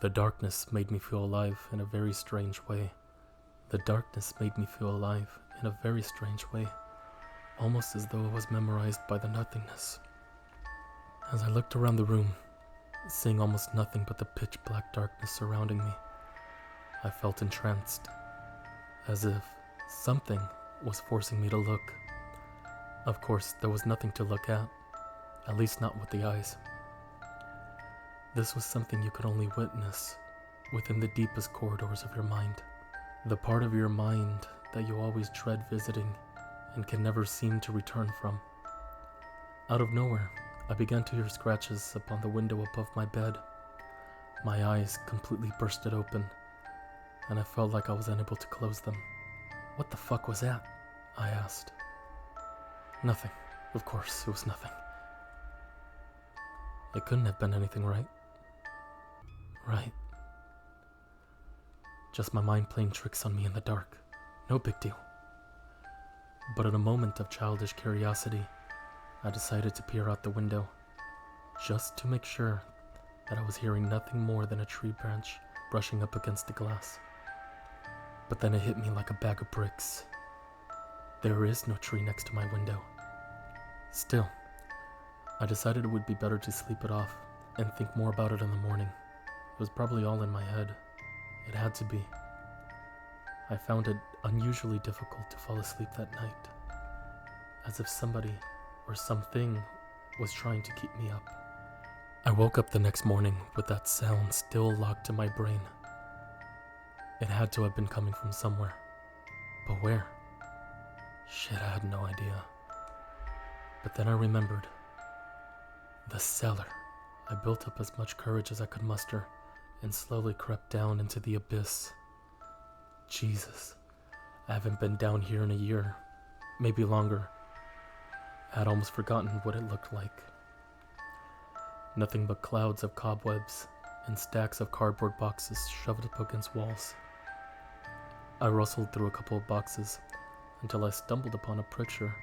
The darkness made me feel alive in a very strange way. The darkness made me feel alive in a very strange way, almost as though it was memorized by the nothingness. As I looked around the room, seeing almost nothing but the pitch black darkness surrounding me, I felt entranced, as if something was forcing me to look. Of course, there was nothing to look at least not with the eyes. This was something you could only witness within the deepest corridors of your mind, the part of your mind that you always dread visiting and can never seem to return from. Out of nowhere, I began to hear scratches upon the window above my bed. My eyes completely bursted open, and I felt like I was unable to close them. "What the fuck was that?" I asked. "Nothing. Of course, it was nothing. It couldn't have been anything, right?" "Right. Just my mind playing tricks on me in the dark. No big deal." But in a moment of childish curiosity, I decided to peer out the window, just to make sure that I was hearing nothing more than a tree branch brushing up against the glass. But then it hit me like a bag of bricks. There is no tree next to my window. Still, I decided it would be better to sleep it off and think more about it in the morning. It was probably all in my head. It had to be. I found it unusually difficult to fall asleep that night, as if somebody or something was trying to keep me up. I woke up the next morning with that sound still locked in my brain. It had to have been coming from somewhere. But where? Shit, I had no idea. But then I remembered. The cellar. I built up as much courage as I could muster and slowly crept down into the abyss. Jesus, I haven't been down here in a year, maybe longer. I had almost forgotten what it looked like. Nothing but clouds of cobwebs and stacks of cardboard boxes shoved up against walls. I rustled through a couple of boxes until I stumbled upon a picture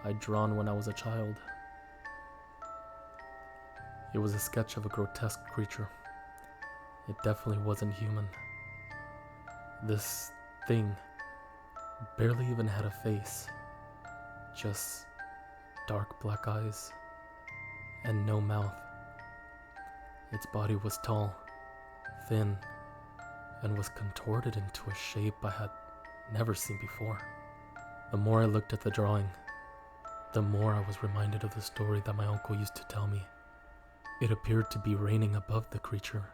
I'd drawn when I was a child. It was a sketch of a grotesque creature. It definitely wasn't human. This thing barely even had a face, just dark black eyes and no mouth. Its body was tall, thin, and was contorted into a shape I had never seen before. The more I looked at the drawing, the more I was reminded of the story that my uncle used to tell me. It appeared to be raining above the creature,